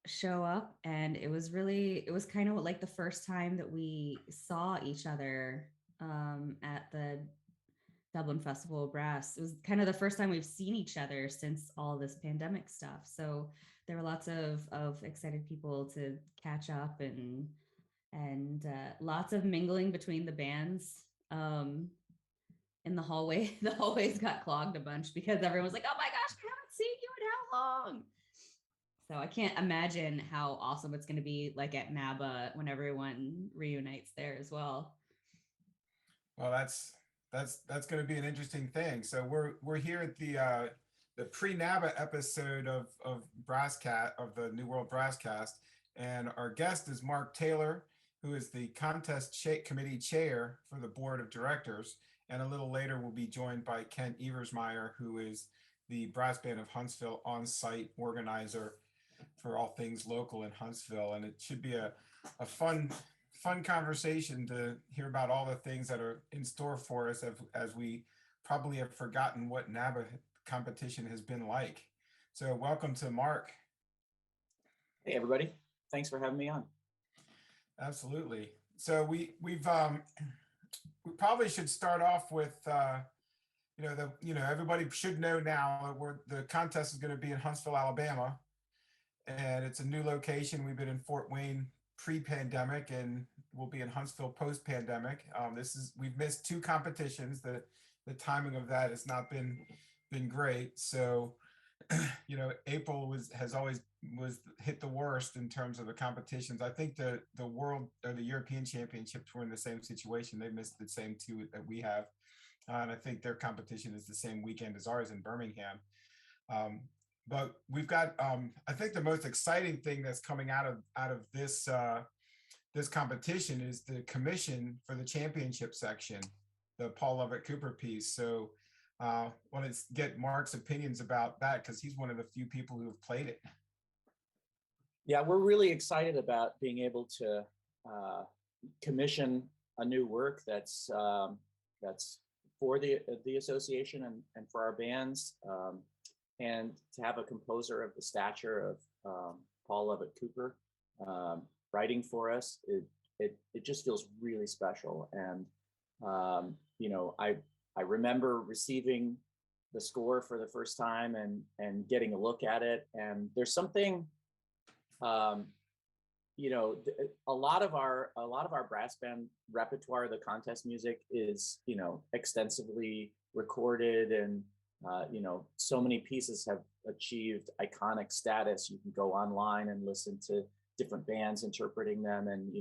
show up, and it was kind of like the first time that we saw each other at the Dublin Festival of Brass. It was kind of the first time we've seen each other since all this pandemic stuff. So there were lots of excited people to catch up, and lots of mingling between the bands. In the hallway, the hallways got clogged a bunch because everyone was like, "Oh my gosh, I haven't seen you in how long?" So I can't imagine how awesome it's going to be like at NABBA when everyone reunites there as well. Well, that's going to be an interesting thing. So we're here at the pre-NABBA episode of BrassCast, of the New World BrassCast, and our guest is Mark Taylor, who is the committee chair for the board of directors. And a little later, we'll be joined by Kent Eversmeyer, who is the brass band of Huntsville on-site organizer for all things local in Huntsville. And it should be a fun conversation to hear about all the things that are in store for us, as we probably have forgotten what NABBA competition has been like. So welcome to Mark. Hey everybody, thanks for having me on. Absolutely. So we probably should start off with everybody should know now the contest is going to be in Huntsville, Alabama, and it's a new location. We've been in Fort Wayne pre-pandemic, and we'll be in Huntsville post-pandemic. We've missed two competitions. The timing of that has not been great. So, April has always hit the worst in terms of the competitions. I think the world or the European Championships were in the same situation. They missed the same two that we have, and I think their competition is the same weekend as ours in Birmingham. But we've got, I think the most exciting thing that's coming out of this this competition is the commission for the championship section, the Paul Lovett Cooper piece. So want to get Mark's opinions about that, because he's one of the few people who have played it. Yeah, we're really excited about being able to commission a new work that's for the association and for our bands. And to have a composer of the stature of Paul Lovett Cooper writing for us, it just feels really special. And I remember receiving the score for the first time and getting a look at it. And there's something, a lot of our brass band repertoire, the contest music is, extensively recorded, and so many pieces have achieved iconic status. You can go online and listen to different bands interpreting them, and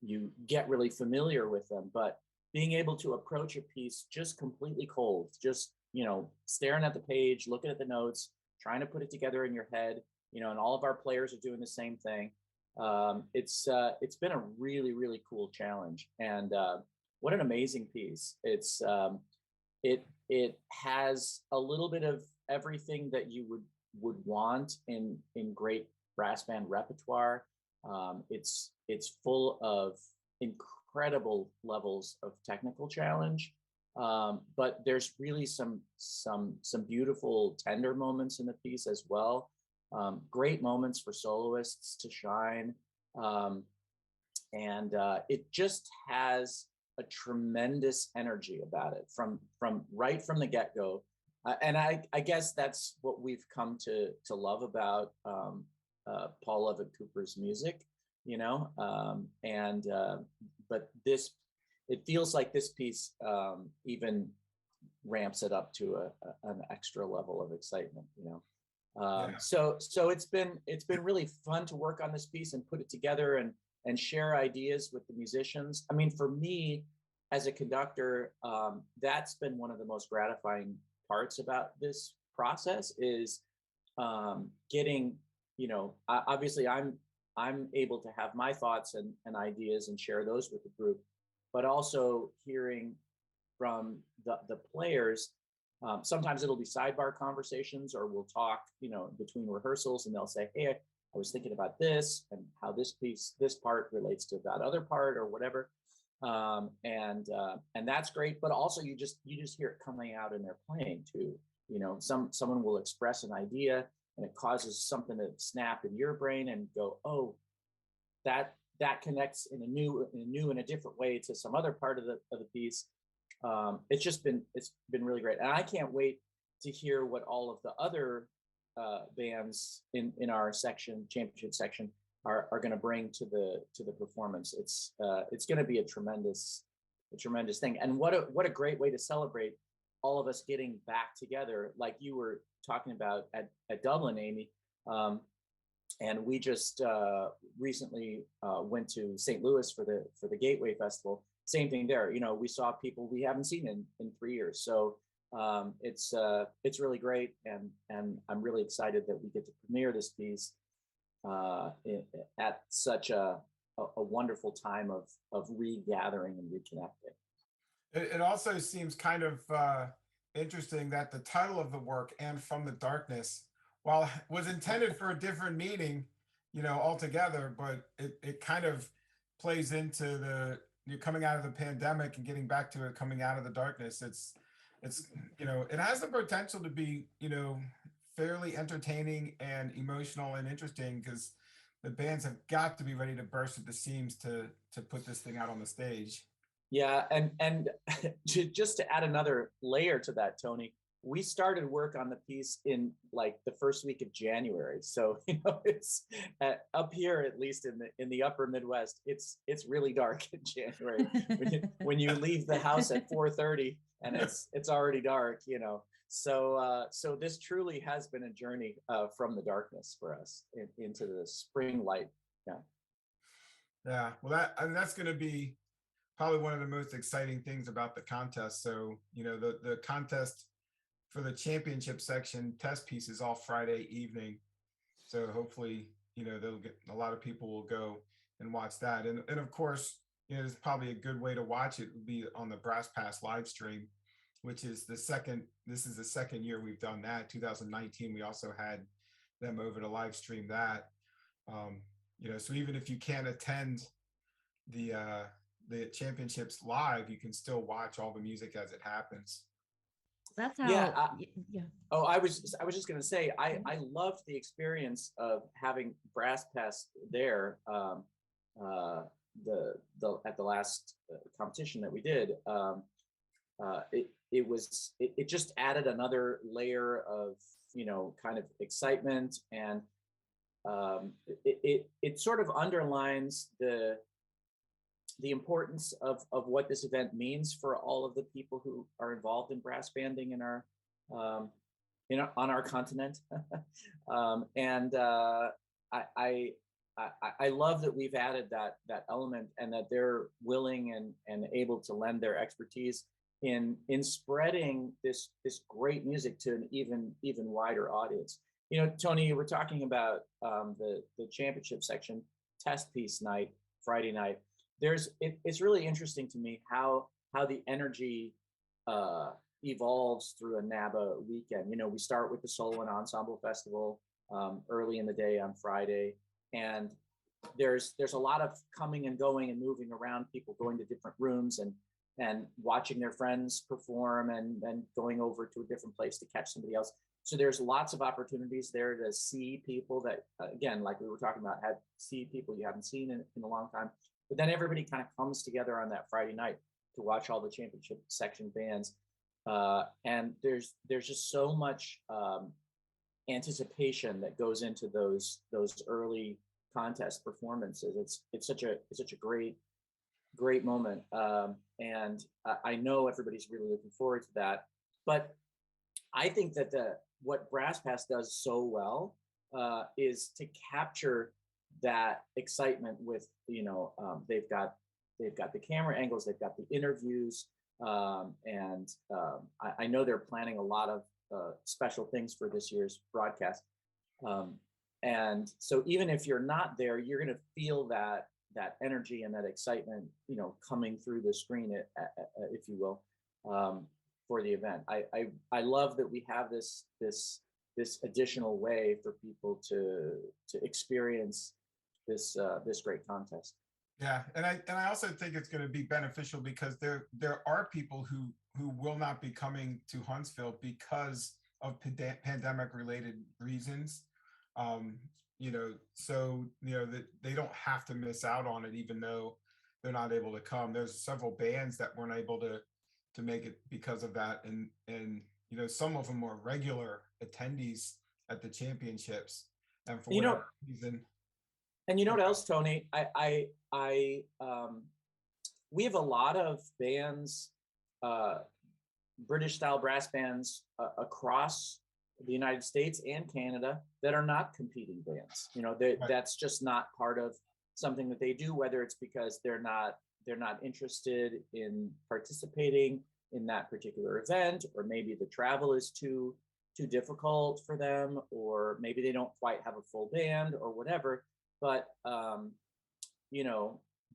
you get really familiar with them. But being able to approach a piece just completely cold, just staring at the page, looking at the notes, trying to put it together in your head, and all of our players are doing the same thing. It's been a really, really cool challenge, and what an amazing piece. It has a little bit of everything that you would want in great brass band repertoire. It's full of incredible levels of technical challenge, but there's really some beautiful tender moments in the piece as well. Great moments for soloists to shine, and it just has a tremendous energy about it from right from the get-go, and I guess that's what we've come to love about Paul Lovett Cooper's music, but it feels like this piece even ramps it up to an extra level of excitement, Yeah. So it's been really fun to work on this piece and put it together and share ideas with the musicians. I mean, for me as a conductor, that's been one of the most gratifying parts about this process is getting, obviously I'm able to have my thoughts and ideas and share those with the group, but also hearing from the players. Sometimes it'll be sidebar conversations, or we'll talk, between rehearsals, and they'll say, "Hey, I was thinking about this and how this part relates to that other part," or whatever. And that's great. But also you just hear it coming out in their playing too. Someone will express an idea, and it causes something to snap in your brain and go, oh, that connects in a new and a different way to some other part of the piece. It's been really great, and I can't wait to hear what all of the other bands in our section, championship section, are going to bring to the performance. It's going to be a tremendous thing, and what a great way to celebrate all of us getting back together, like you were talking about at Dublin, Amy. And we just recently went to St. Louis for the Gateway Festival. Same thing there. You know, we saw people we haven't seen in 3 years. So it's really great, and I'm really excited that we get to premiere this piece at such a wonderful time of regathering and reconnecting. It also seems kind of interesting that the title of the work, "And from the Darkness," while was intended for a different meaning, you know, altogether, but it kind of plays into you're coming out of the pandemic and getting back to it, coming out of the darkness. It's you know, it has the potential to be, you know, fairly entertaining and emotional and interesting, because the bands have got to be ready to burst at the seams to put this thing out on the stage. Yeah, and just to add another layer to that, Tony, we started work on the piece in like the first week of January. So, you know, it's up here, at least in the upper Midwest, it's really dark in January when you leave the house at 4:30 and it's already dark, you know. So this truly has been a journey from the darkness for us into the spring light. Yeah. Yeah. Well, that's going to be probably one of the most exciting things about the contest. So, you know, the contest for the championship section test piece is all Friday evening. So hopefully, you know, a lot of people will go and watch that. And of course, you know, there's probably a good way to watch it would be on the BrassCast live stream, which is this is the second year we've done that. 2019, we also had them over to live stream that. You know, so even if you can't attend the championships live, you can still watch all the music as it happens. That's how. Yeah. Oh, I was just gonna say I loved the experience of having BrassCast there. At the last competition that we did. It just added another layer of, you know, kind of excitement, and it sort of underlines the importance of what this event means for all of the people who are involved in brass banding in our on our continent. I love that we've added that element, and that they're willing and able to lend their expertise in spreading this great music to an even wider audience. You know, Tony, you were talking about the championship section test piece night, Friday night. It's really interesting to me how the energy evolves through a NABBA weekend. You know, we start with the solo and ensemble festival early in the day on Friday, and there's a lot of coming and going and moving around, people going to different rooms and watching their friends perform, and then going over to a different place to catch somebody else. So there's lots of opportunities there to see people that, again, like we were talking about, see people you haven't seen in a long time. But then everybody kind of comes together on that Friday night to watch all the championship section bands. And there's just so much anticipation that goes into those early contest performances. It's such a great moment. And I know everybody's really looking forward to that. But I think that what BrassCast does so well is to capture that excitement with, you know, they've got the camera angles, they've got the interviews, and I know they're planning a lot of special things for this year's broadcast. And so even if you're not there, you're going to feel that energy and that excitement, you know, coming through the screen, if you will, for the event. I love that we have this additional way for people to experience this great contest. Yeah, and I also think it's going to be beneficial because there are people who will not be coming to Huntsville because of pandemic related reasons. So that they don't have to miss out on it, even though they're not able to come. There's several bands that weren't able to make it because of that, and some of them are regular attendees at the championships, and for whatever reason. And you know what else, Tony? We have a lot of bands, British style brass bands across the United States and Canada that are not competing bands. That's just not part of something that they do, whether it's because they're not interested in participating in that particular event, or maybe the travel is too difficult for them, or maybe they don't quite have a full band or whatever. But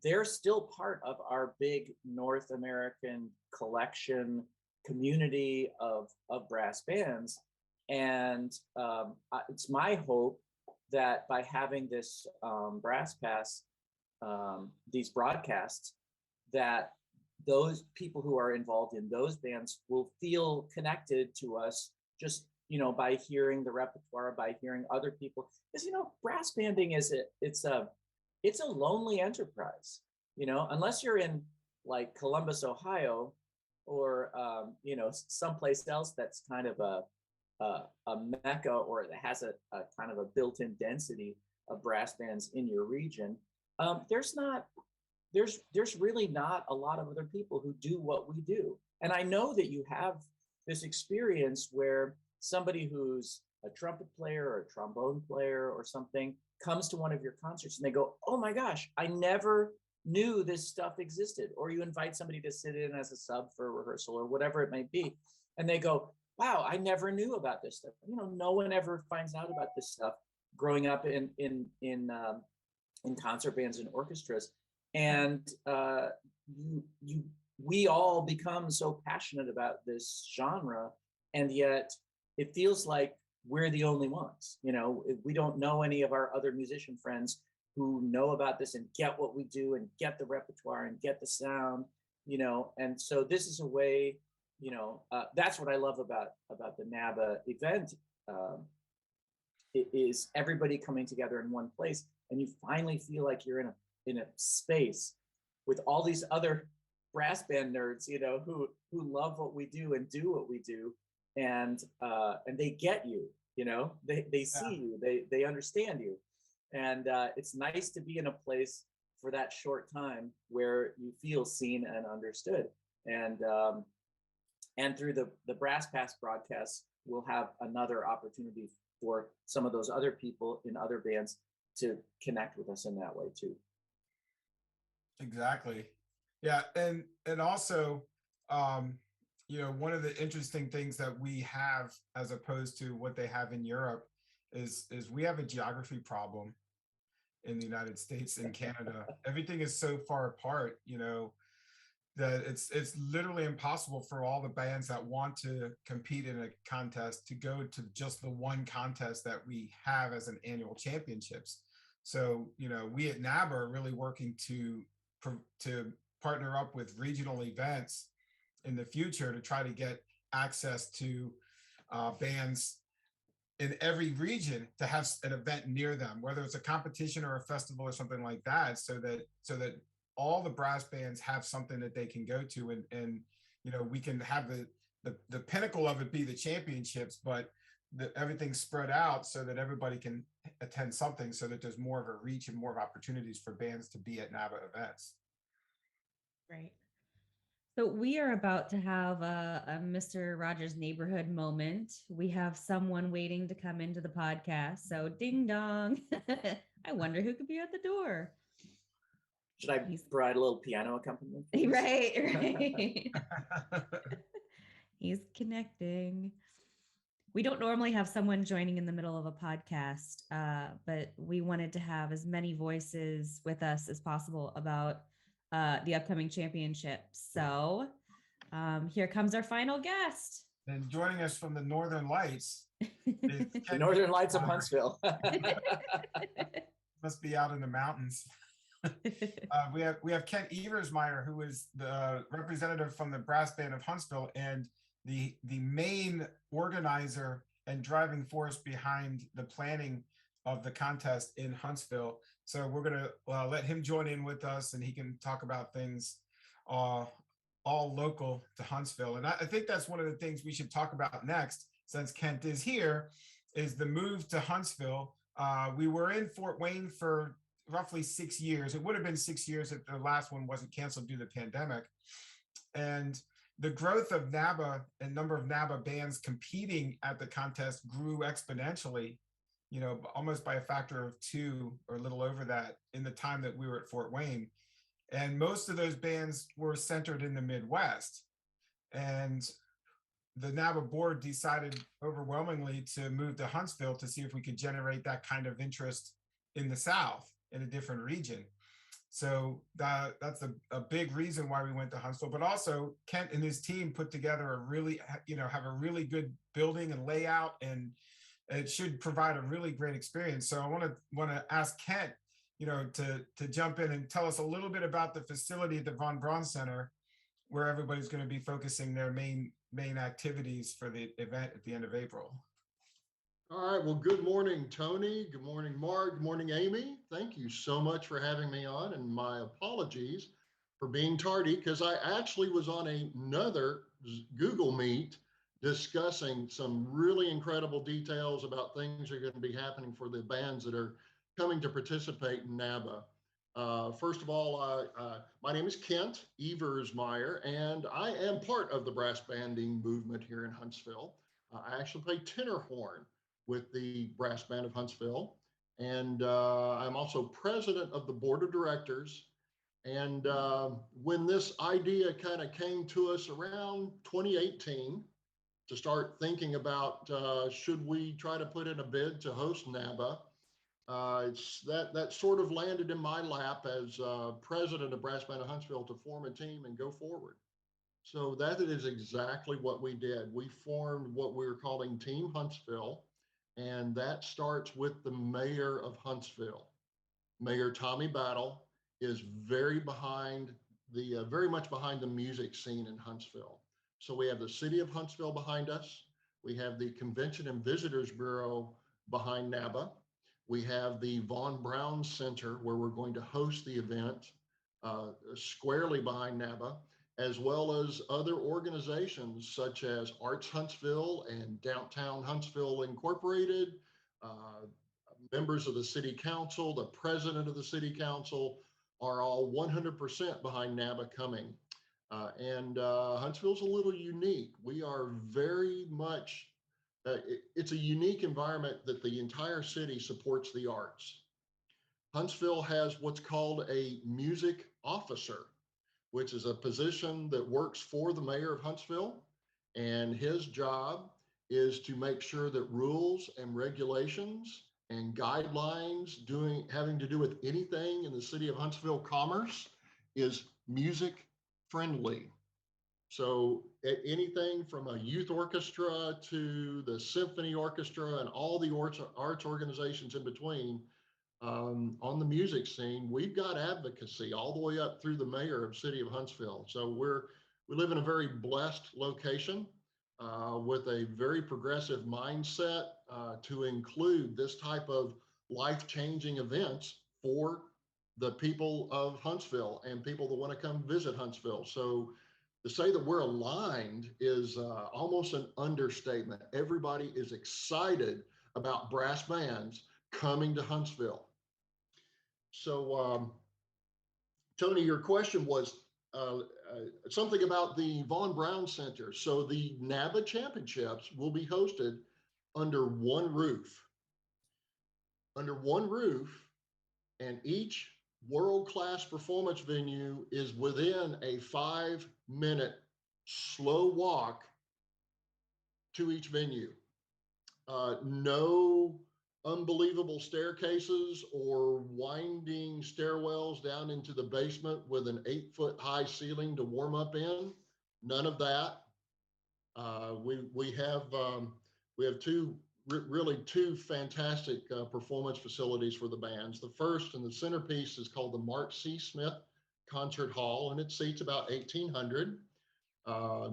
they're still part of our big North American collection community of brass bands. And it's my hope that by having this BrassCast, these broadcasts, that those people who are involved in those bands will feel connected to us just by hearing the repertoire, by hearing other people. Because brass banding it's a lonely enterprise. Unless you're in like Columbus, Ohio, or someplace else that's kind of a mecca, or it has a kind of a built-in density of brass bands in your region. There's really not a lot of other people who do what we do. And I know that you have this experience where somebody who's a trumpet player or a trombone player or something comes to one of your concerts and they go, "Oh my gosh, I never knew this stuff existed." Or you invite somebody to sit in as a sub for a rehearsal or whatever it may be, and they go, "Wow, I never knew about this stuff." No one ever finds out about this stuff growing up in concert bands and orchestras. And we all become so passionate about this genre, and yet it feels like we're the only ones. We don't know any of our other musician friends who know about this and get what we do and get the repertoire and get the sound. And so this is a way. That's what I love about the NABBA event. It is everybody coming together in one place, and you finally feel like you're in a space with all these other brass band nerds, who love what we do and do what we do, and they get you. They see you, they understand you, and it's nice to be in a place for that short time where you feel seen and understood. And through the BrassCast broadcasts, we'll have another opportunity for some of those other people in other bands to connect with us in that way too. Exactly. Yeah. And also, one of the interesting things that we have, as opposed to what they have in Europe, is we have a geography problem in the United States and Canada. Everything is so far apart, that it's literally impossible for all the bands that want to compete in a contest to go to just the one contest that we have as an annual championships. So, we at NABBA are really working to partner up with regional events in the future to try to get access to bands in every region to have an event near them, whether it's a competition or a festival or something like that, so that all the brass bands have something that they can go to, and we can have the pinnacle of it be the championships, but everything's spread out so that everybody can attend something, so that there's more of a reach and more of opportunities for bands to be at NABBA events. Right. So we are about to have a Mr. Rogers neighborhood moment. We have someone waiting to come into the podcast. So ding dong. I wonder who could be at the door. Should I provide a little piano accompaniment? Right. He's connecting. We don't normally have someone joining in the middle of a podcast, but we wanted to have as many voices with us as possible about the upcoming championship. So here comes our final guest. And joining us from the Northern Lights. The Northern Lights of Huntsville. Must be out in the mountains. We have Kent Eversmeyer, who is the representative from the brass band of Huntsville and the main organizer and driving force behind the planning of the contest in Huntsville. So we're going to let him join in with us, and he can talk about things all local to Huntsville. And I think that's one of the things we should talk about next, since Kent is here, is the move to Huntsville. We were in Fort Wayne for roughly 6 years. It would have been 6 years if the last one wasn't canceled due to the pandemic. And the growth of NABBA and number of NABBA bands competing at the contest grew exponentially, almost by a factor of 2 or a little over that in the time that we were at Fort Wayne. And most of those bands were centered in the Midwest. And the NABBA board decided overwhelmingly to move to Huntsville to see if we could generate that kind of interest in the South, in a different region. So that's a big reason why we went to Huntsville. But also Kent and his team put together have a really good building and layout, and it should provide a really great experience. So I want to ask Kent, to jump in and tell us a little bit about the facility at the Braun Center, where everybody's going to be focusing their main activities for the event at the end of April. All right. Well, good morning, Tony. Good morning, Mark. Good morning, Amy. Thank you so much for having me on, and my apologies for being tardy, because I actually was on another Google Meet discussing some really incredible details about things that are going to be happening for the bands that are coming to participate in NABBA. First of all, my name is Kent Eversmeyer, and I am part of the brass banding movement here in Huntsville. I actually play tenor horn with the brass band of Huntsville. And I'm also president of the board of directors. And when this idea kind of came to us around 2018 to start thinking about should we try to put in a bid to host NABBA, that sort of landed in my lap as president of Brass Band of Huntsville to form a team and go forward. So that is exactly what we did. We formed what we were calling Team Huntsville. And that starts with the mayor of Huntsville. Mayor Tommy Battle is very much behind the music scene in Huntsville. So we have the city of Huntsville behind us. We have the Convention and Visitors Bureau behind NABBA. We have the Braun Center, where we're going to host the event, squarely behind NABBA, as well as other organizations such as Arts Huntsville and Downtown Huntsville Incorporated, members of the city council, the president of the city council are all 100% behind NABBA coming. Huntsville's a little unique. We are very much, it's a unique environment that the entire city supports the arts. Huntsville has what's called a music officer, which is a position that works for the mayor of Huntsville. And his job is to make sure that rules and regulations and guidelines having to do with anything in the city of Huntsville commerce is music friendly. So anything from a youth orchestra to the Symphony Orchestra and all the arts organizations in between, on the music scene, we've got advocacy all the way up through the mayor of city of Huntsville. So we live in a very blessed location with a very progressive mindset to include this type of life-changing events for the people of Huntsville and people that want to come visit Huntsville. So to say that we're aligned is almost an understatement. Everybody is excited about brass bands coming to Huntsville. So, Tony, your question was something about the Braun Center. So the NABBA Championships will be hosted under one roof. Under one roof, and each world-class performance venue is within a 5-minute slow walk to each venue. No unbelievable staircases or winding stairwells down into the basement with an 8-foot high ceiling to warm up in. None of that. We have two fantastic performance facilities for the bands. The first and the centerpiece is called the Mark C. Smith Concert Hall, and it seats about 1,800.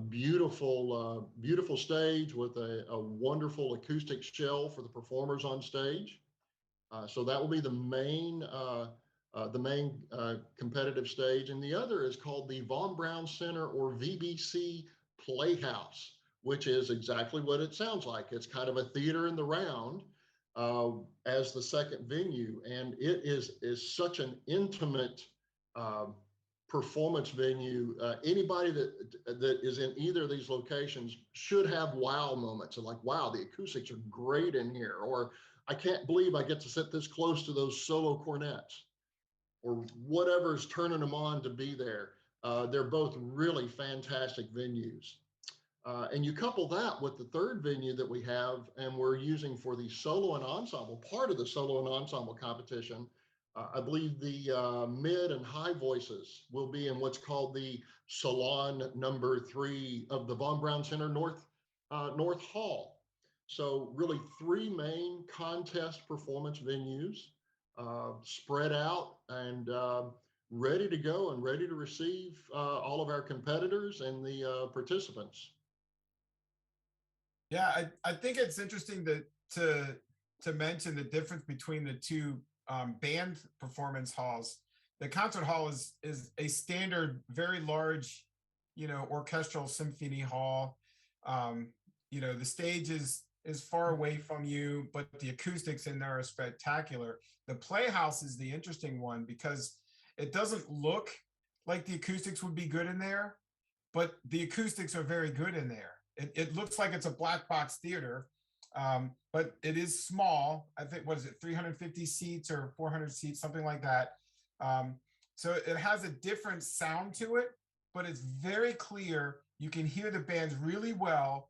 Beautiful stage with a wonderful acoustic shell for the performers on stage. So that will be the main competitive stage. And the other is called the Von Braun Center, or VBC Playhouse, which is exactly what it sounds like. It's kind of a theater in the round as the second venue. And it is such an intimate performance venue. Anybody that is in either of these locations should have wow moments of like, wow, the acoustics are great in here, or I can't believe I get to sit this close to those solo cornets, or whatever's turning them on to be there. They're both really fantastic venues. And you couple that with the third venue that we have, and we're using for the solo and ensemble, part of the solo and ensemble competition. I believe the mid and high voices will be in what's called the Salon number 3 of the Von Braun Center North Hall. So really 3 main contest performance venues spread out and ready to go and ready to receive all of our competitors and the participants. Yeah, I think it's interesting to mention the difference between the two band performance halls. The concert hall is a standard, very large, orchestral symphony hall. The stage is far away from you, but the acoustics in there are spectacular. The Playhouse is the interesting one because it doesn't look like the acoustics would be good in there, but the acoustics are very good in there. It looks like it's a black box theater, but it is small. I think, what is it, 350 seats or 400 seats, something like that. So it has a different sound to it, but it's very clear. You can hear the bands really well.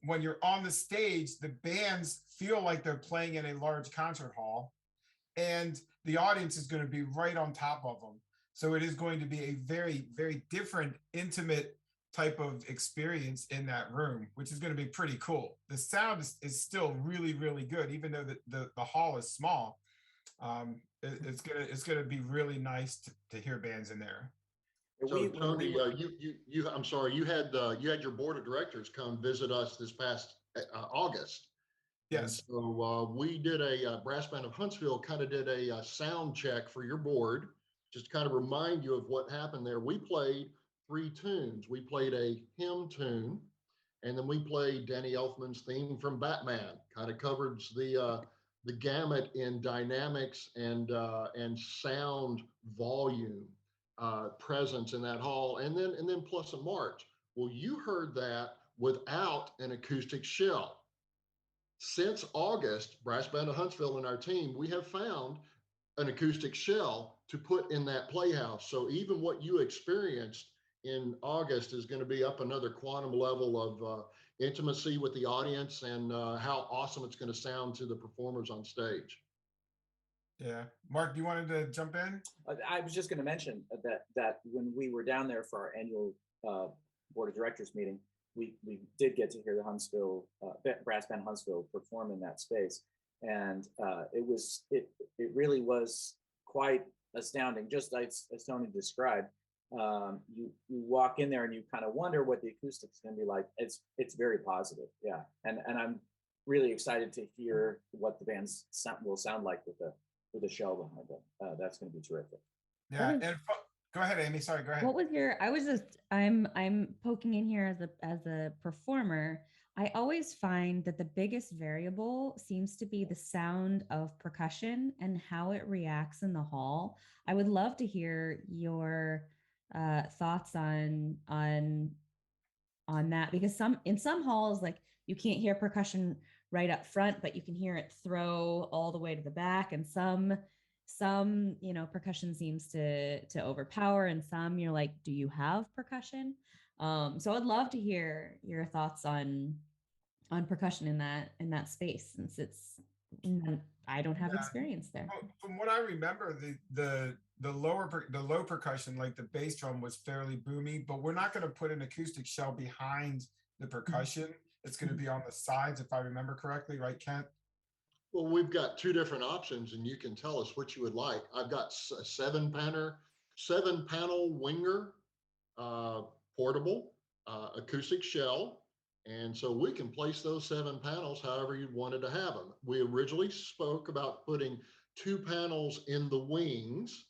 When you're on the stage, the bands feel like they're playing in a large concert hall, and the audience is going to be right on top of them. So it is going to be a very, very different, intimate type of experience in that room, which is going to be pretty cool. The sound is still really, really good, even though the hall is small. It's gonna be really nice to hear bands in there. So Tony, I'm sorry, you had your board of directors come visit us this past August. Yes. And so we did a brass band of Huntsville kind of did a sound check for your board, just to kind of remind you of what happened there. We played 3 tunes. We played a hymn tune, and then we played Danny Elfman's theme from Batman. Kind of covers the gamut in dynamics and sound volume presence in that hall, and then plus a march. Well, you heard that without an acoustic shell. Since August, Brass Band of Huntsville and our team, we have found an acoustic shell to put in that playhouse. So even what you experienced in August is going to be up another quantum level of intimacy with the audience, and how awesome it's going to sound to the performers on stage. Yeah. Mark, you wanted to jump in? I was just going to mention that when we were down there for our annual board of directors meeting, we did get to hear the Huntsville Brass Band Huntsville perform in that space, and it really was quite astounding. Just as Tony described, you walk in there and you kind of wonder what the acoustics can be like. It's very positive, yeah, and I'm really excited to hear what the bands will sound like with a shell behind it. That's going to be terrific. Yeah, and go ahead, Amy. Sorry, go ahead. What was your? I'm poking in here as a performer. I always find that the biggest variable seems to be the sound of percussion and how it reacts in the hall. I would love to hear your thoughts on that, because in some halls, like, you can't hear percussion right up front, but you can hear it throw all the way to the back, and some percussion seems to overpower, and some you're like, do you have percussion? So I'd love to hear your thoughts on percussion in that space, since I don't have experience there. From what I remember, the low percussion, like the bass drum, was fairly boomy, but we're not going to put an acoustic shell behind the percussion. It's going to be on the sides, if I remember correctly, right, Kent? Well, we've got 2 different options, and you can tell us what you would like. I've got a 7-panel Winger portable acoustic shell. And so we can place those 7 panels however you wanted to have them. We originally spoke about putting 2 panels in the wings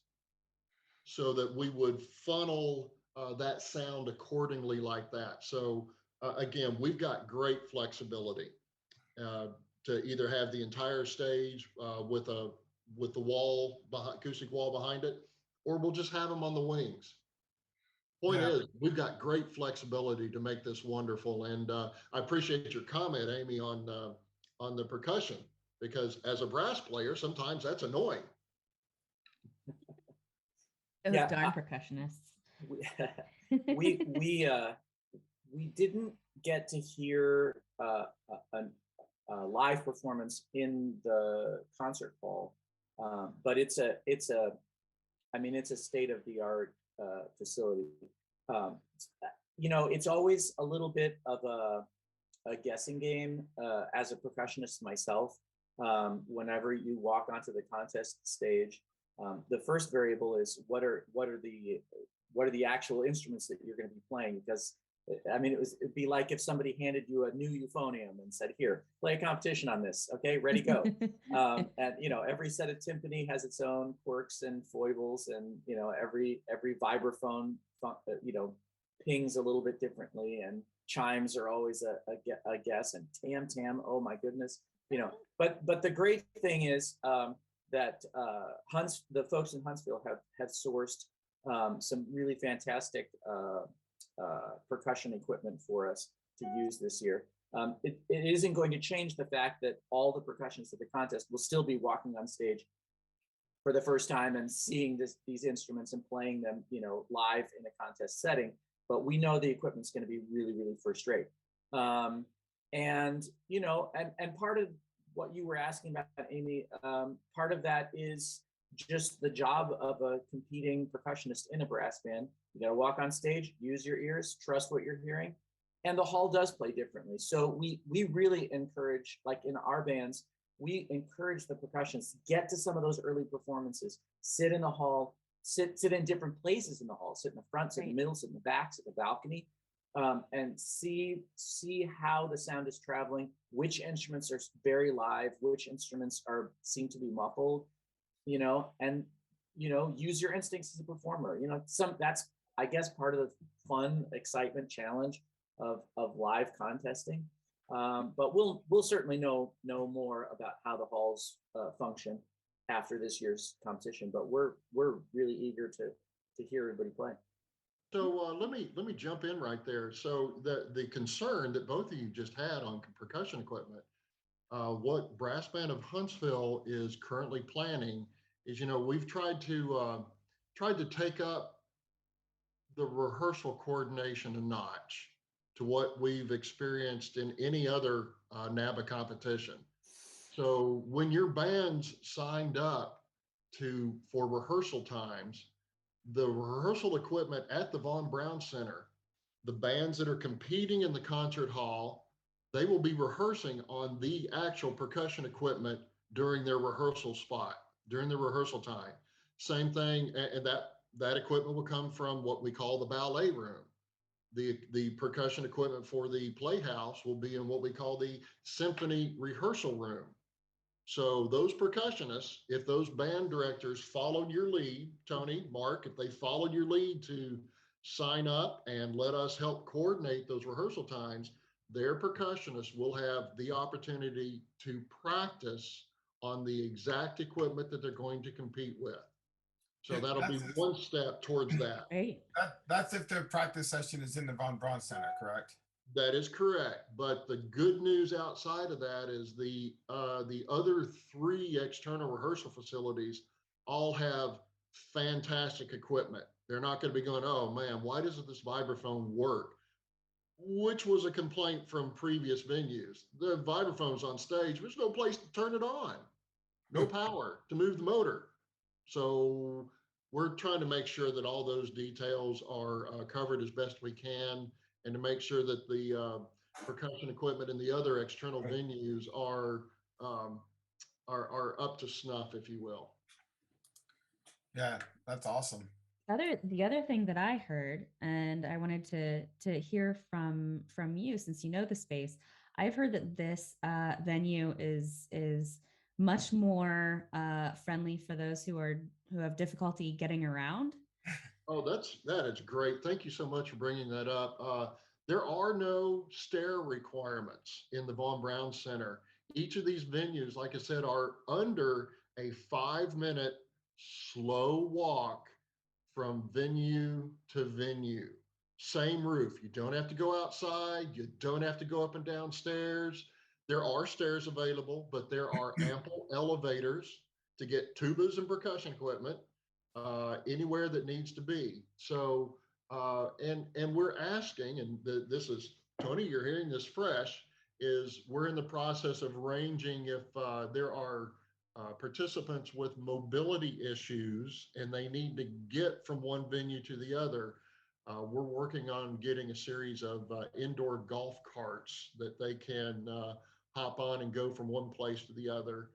so that we would funnel that sound accordingly like that. So again, we've got great flexibility to either have the entire stage with the wall, acoustic wall behind it, or we'll just have them on the wings. Point is, we've got great flexibility to make this wonderful. And I appreciate your comment, Amy, on the percussion, because as a brass player, sometimes that's annoying. Those Yeah, darn percussionists. We didn't get to hear a live performance in the concert hall, but it's a state of the art facility. You know, it's always a little bit of a guessing game as a percussionist myself. Whenever you walk onto the contest stage, the first variable is what are the actual instruments that you're going to be playing, because I mean, it'd be like if somebody handed you a new euphonium and said, "Here, play a competition on this. Okay, ready, go." And you know, every set of timpani has its own quirks and foibles, and you know, every vibraphone, you know, pings a little bit differently, and chimes are always a guess, and tam, oh my goodness, you know. But the great thing is that the folks in Huntsville have sourced some really fantastic percussion equipment for us to use this year. It isn't going to change the fact that all the percussionists at the contest will still be walking on stage for the first time and seeing these instruments and playing them, you know, live in a contest setting. But we know the equipment's going to be really, really first rate. And you know, and part of what you were asking about, Amy, part of that is just the job of a competing percussionist in a brass band. You got to walk on stage, use your ears, trust what you're hearing, and the hall does play differently. So we really encourage, like in our bands, we encourage the percussionists get to some of those early performances, sit in the hall, sit in different places in the hall, sit in the front, sit in the middle, sit in the back, sit in the balcony, and see how the sound is traveling, which instruments are very live, which instruments seem to be muffled, you know, and you know, use your instincts as a performer. You know, that's, I guess, part of the fun, excitement, challenge of live contesting. But we'll certainly know more about how the halls function after this year's competition. But we're really eager to hear everybody play. So let me jump in right there. So the concern that both of you just had on percussion equipment, what Brass Band of Huntsville is currently planning is, you know, we've tried to take up the rehearsal coordination a notch to what we've experienced in any other NABBA competition. So when your band's signed up for rehearsal times, the rehearsal equipment at the Braun Center, the bands that are competing in the concert hall, they will be rehearsing on the actual percussion equipment during their rehearsal spot, during the rehearsal time. Same thing, and that equipment will come from what we call the ballet room. The percussion equipment for the playhouse will be in what we call the Symphony rehearsal room. So those percussionists, if those band directors followed your lead, Tony, Mark, if they followed your lead to sign up and let us help coordinate those rehearsal times, their percussionists will have the opportunity to practice on the exact equipment that they're going to compete with. So that'll be one step towards that. Right. That's if their practice session is in the Braun Center, correct? That is correct. But the good news outside of that is the other 3 external rehearsal facilities all have fantastic equipment. They're not going to be going, "Oh man, why doesn't this vibraphone work?" Which was a complaint from previous venues. The vibraphone's on stage, there's no place to turn it on, no power to move the motor. So we're trying to make sure that all those details are covered as best we can, and to make sure that the percussion equipment and the other external venues are up to snuff, if you will. Yeah, that's awesome. The other thing that I heard, and I wanted to hear from you, since you know the space, I've heard that this venue is much more friendly for those who have difficulty getting around. Oh, that is great. Thank you so much for bringing that up. There are no stair requirements in the Von Braun Center. Each of these venues, like I said, are under a 5-minute slow walk from venue to venue. Same roof. You don't have to go outside. You don't have to go up and down stairs. There are stairs available, but there are ample elevators to get tubas and percussion equipment anywhere that needs to be. So, and we're asking, and this is Tony, you're hearing this fresh, is we're in the process of arranging if there are participants with mobility issues and they need to get from one venue to the other. We're working on getting a series of indoor golf carts that they can hop on and go from one place to the other.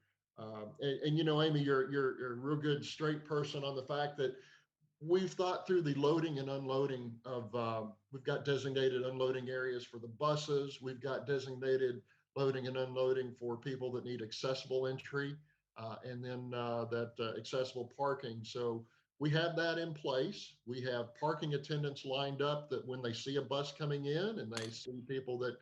And you know, Amy, you're a real good straight person on the fact that we've thought through the loading and unloading of, we've got designated unloading areas for the buses. We've got designated loading and unloading for people that need accessible entry, and then that accessible parking. So we have that in place. We have parking attendants lined up that when they see a bus coming in and they see people that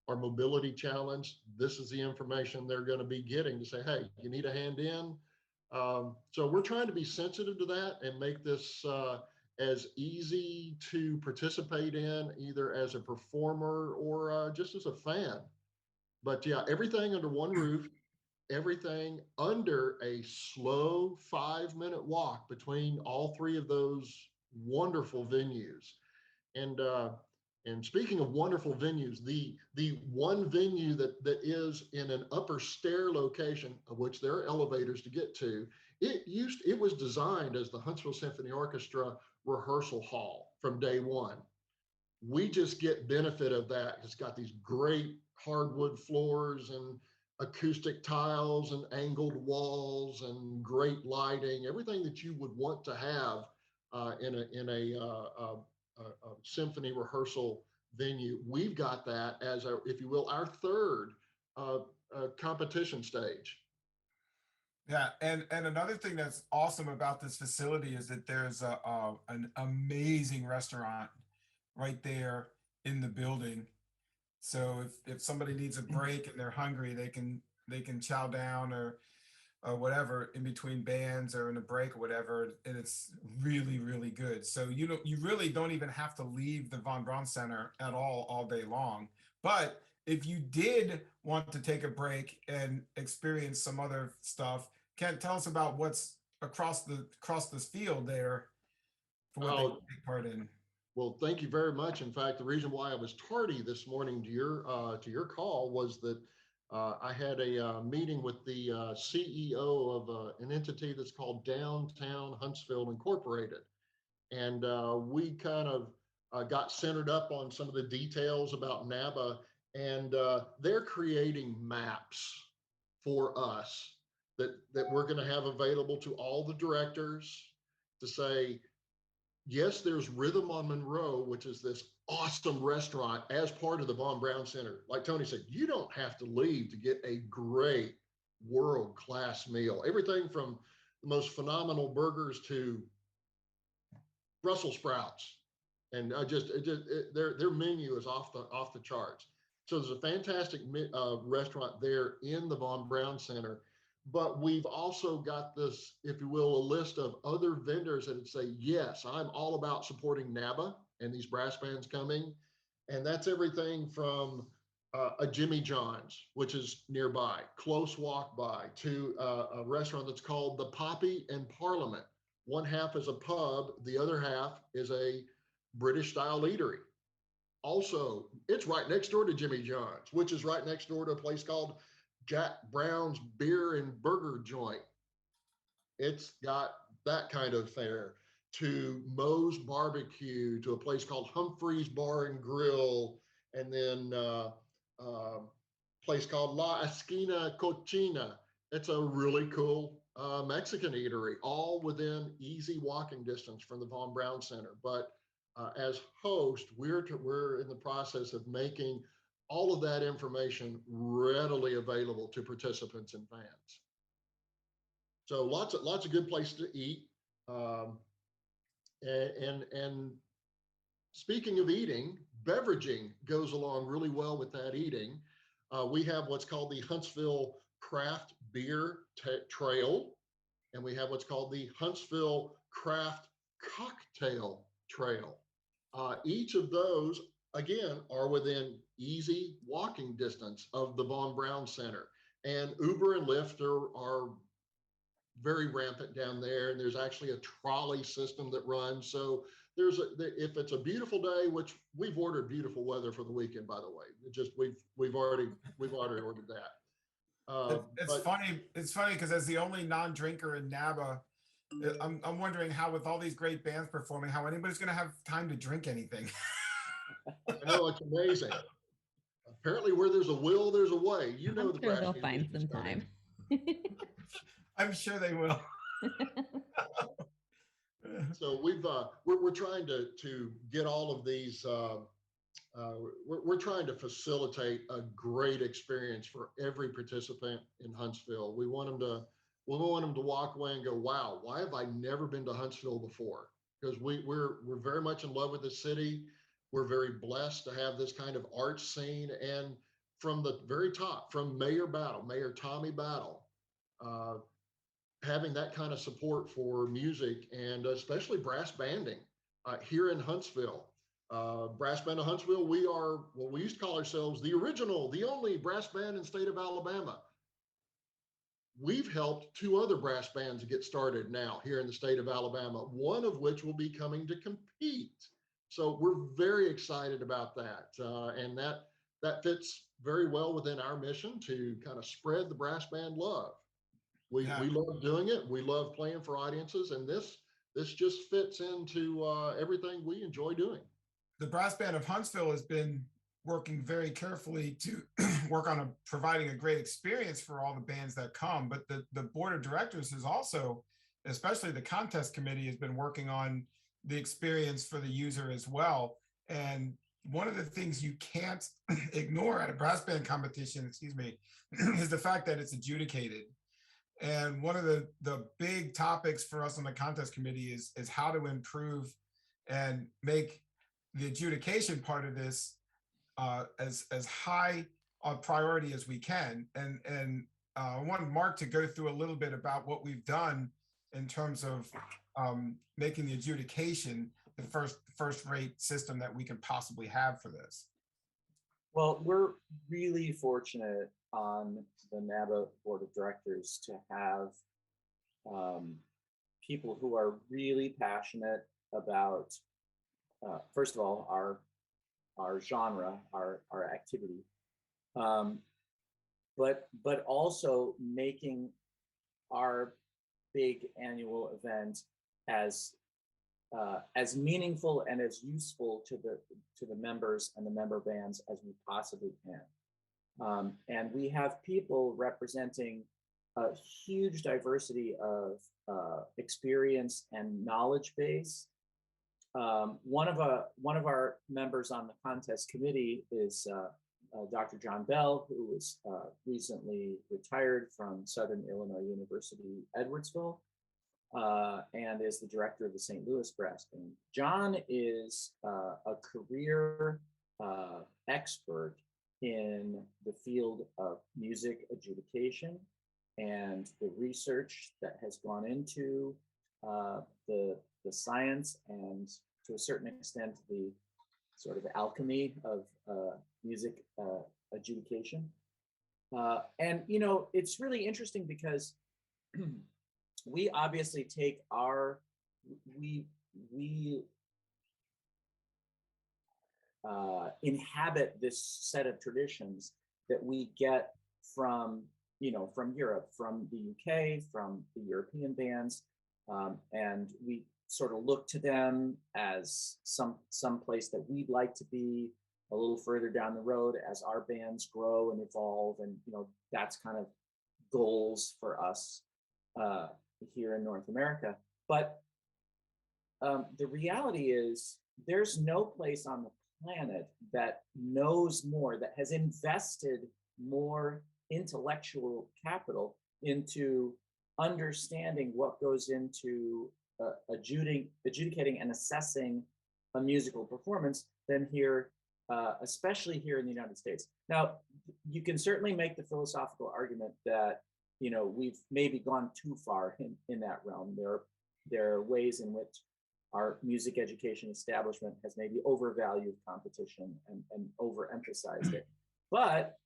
are mobility challenged, this is the information they're going to be getting to say, hey, you need a hand in. So we're trying to be sensitive to that and make this as easy to participate in, either as a performer or just as a fan. But yeah, everything under one roof, everything under a slow 5-minute walk between all three of those wonderful venues. And speaking of wonderful venues, the one venue that is in an upper stair location, of which there are elevators to get to, it was designed as the Huntsville Symphony Orchestra rehearsal hall from day one. We just get benefit of that. It's got these great hardwood floors and acoustic tiles and angled walls and great lighting, everything that you would want to have in a symphony rehearsal venue. We've got that as our, if you will, our third competition stage. Yeah, and another thing that's awesome about this facility is that there's an amazing restaurant right there in the building. So if somebody needs a break and they're hungry, they can chow down or whatever in between bands or in a break or whatever, and it's really good. So you really don't even have to leave the Von Braun Center at all day long. But if you did want to take a break and experience some other stuff, Kent, tell us about what's across this field there for what they can take part in. Well, thank you very much. In fact, the reason why I was tardy this morning to your call was that I had a meeting with the CEO of an entity that's called Downtown Huntsville Incorporated. And we kind of got centered up on some of the details about NABBA, and they're creating maps for us that we're going to have available to all the directors to say, yes, there's Rhythm on Monroe, which is this awesome restaurant as part of the Von Braun Center. Like Tony said, you don't have to leave to get a great world-class meal. Everything from the most phenomenal burgers to Brussels sprouts. And their menu is off the charts. So there's a fantastic restaurant there in the Von Braun Center. But we've also got this, if you will, a list of other vendors that would say, yes, I'm all about supporting NABBA and these brass bands coming. And that's everything from a Jimmy John's, which is nearby, close walk by, to a restaurant that's called the Poppy and Parliament. One half is a pub, the other half is a British style eatery. Also, it's right next door to Jimmy John's, which is right next door to a place called Jack Brown's Beer and Burger Joint. It's got that kind of fare, to Moe's Barbecue, to a place called Humphrey's Bar and Grill, and then a place called La Esquina Cochina. It's a really cool Mexican eatery, all within easy walking distance from the Braun Center. But as host, we're in the process of making all of that information readily available to participants and fans. So lots of good places to eat. And speaking of eating, beveraging goes along really well with that eating. We have what's called the Huntsville Craft Beer Trail, and we have what's called the Huntsville Craft Cocktail Trail. Each of those, again, are within easy walking distance of the Braun Center. And Uber and Lyft are very rampant down there, and there's actually a trolley system that runs. So if it's a beautiful day, which we've ordered beautiful weather for the weekend, by the way, we've already ordered that. It's funny because as the only non-drinker in NABBA, I'm wondering how, with all these great bands performing, how anybody's going to have time to drink anything. I know, it's amazing. Apparently, where there's a will, there's a way. You know, I'm sure they'll find some time. I'm sure they will. So we're trying to get all of these. We're trying to facilitate a great experience for every participant in Huntsville. We want them to walk away and go, wow, why have I never been to Huntsville before? Because we're very much in love with the city. We're very blessed to have this kind of art scene. And from the very top, from Mayor Tommy Battle, having that kind of support for music and especially brass banding here in Huntsville. Brass Band of Huntsville, we used to call ourselves the only brass band in the state of Alabama. We've helped 2 other brass bands get started now here in the state of Alabama, one of which will be coming to compete. So we're very excited about that. And that fits very well within our mission to kind of spread the brass band love. We love doing it. We love playing for audiences. And this just fits into everything we enjoy doing. The Brass Band of Huntsville has been working very carefully to work on providing a great experience for all the bands that come. But the board of directors has also, especially the contest committee, has been working on the experience for the user as well. And one of the things you can't ignore at a brass band competition, is the fact that it's adjudicated. And one of the big topics for us on the contest committee is how to improve and make the adjudication part of this as high a priority as we can. And I want Mark to go through a little bit about what we've done in terms of making the adjudication the first-rate system that we can possibly have for this. Well, we're really fortunate on the NABBA board of directors to have people who are really passionate about, first of all, our genre, our activity, but also making our big annual event as meaningful and as useful to the members and the member bands as we possibly can. And we have people representing a huge diversity of experience and knowledge base. One of our members on the contest committee is Dr. John Bell, who was recently retired from Southern Illinois University, Edwardsville, and is the director of the St. Louis Brass Band. John is a career expert in the field of music adjudication and the research that has gone into the science and, to a certain extent, the sort of alchemy of music adjudication. And, you know, it's really interesting because we obviously take we inhabit this set of traditions that we get from Europe, from the UK, from the European bands, and we sort of look to them as some place that we'd like to be a little further down the road as our bands grow and evolve, and that's kind of goals for us. here in North America. But the reality is there's no place on the planet that knows more, that has invested more intellectual capital into understanding what goes into adjudicating and assessing a musical performance than here, especially here in the United States. Now, you can certainly make the philosophical argument that, you know, we've maybe gone too far in that realm. There are ways in which our music education establishment has maybe overvalued competition and overemphasized it. But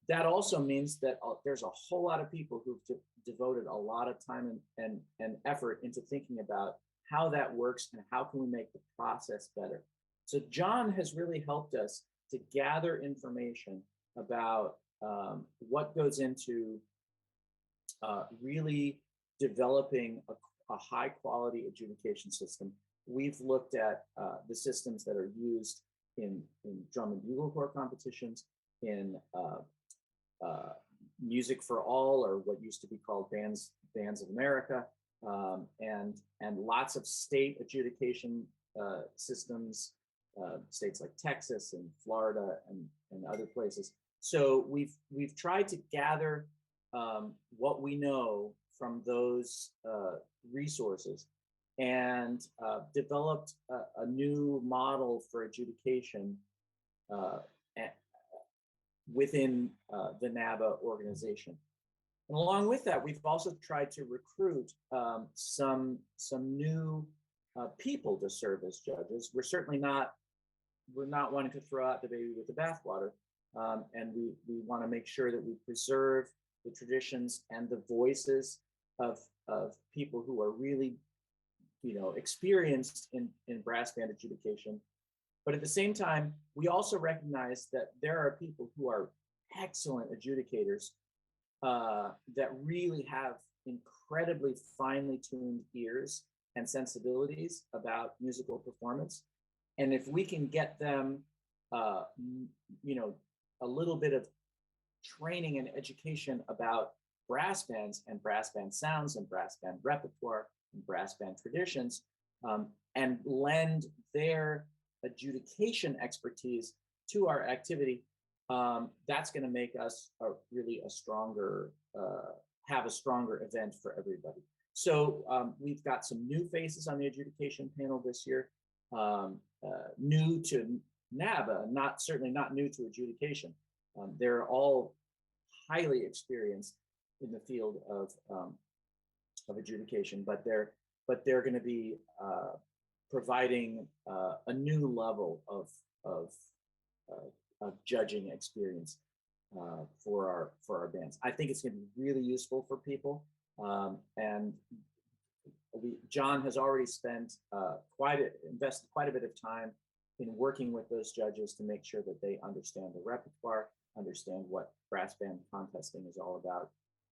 that also means that there's a whole lot of people who've devoted a lot of time and effort into thinking about how that works and how can we make the process better. So John has really helped us to gather information about what goes into really developing a high quality adjudication system. We've looked at the systems that are used in drum and bugle corps competitions, in Music for All, or what used to be called Bands of America, and lots of state adjudication systems, states like Texas and Florida and other places. So we've tried to gather what we know from those resources and developed a new model for adjudication within the NABBA organization. And along with that, we've also tried to recruit some new people to serve as judges. We're not wanting to throw out the baby with the bathwater, and we want to make sure that we preserve the traditions and the voices of people who are really, you know, experienced in brass band adjudication. But at the same time, we also recognize that there are people who are excellent adjudicators that really have incredibly finely tuned ears and sensibilities about musical performance. And if we can get them, you know, a little bit of training and education about brass bands and brass band sounds and brass band repertoire and brass band traditions, and lend their adjudication expertise to our activity, that's going to make us really a stronger, have a stronger event for everybody. So we've got some new faces on the adjudication panel this year, new to NABBA, certainly not new to adjudication. They're all highly experienced in the field of adjudication, but they're going to be providing a new level of judging experience for our bands. I think it's going to be really useful for people, and John has already invested quite a bit of time in working with those judges to make sure that they understand the repertoire, understand what brass band contesting is all about,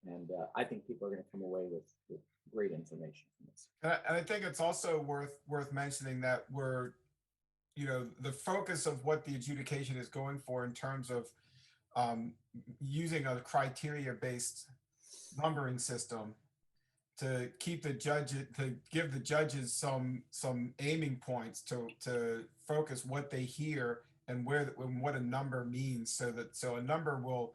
and I think people are going to come away with great information from this. And I think it's also worth mentioning that we're, you know, the focus of what the adjudication is going for in terms of using a criteria-based numbering system to keep the give the judges some aiming points to focus what they hear and what a number means, so a number will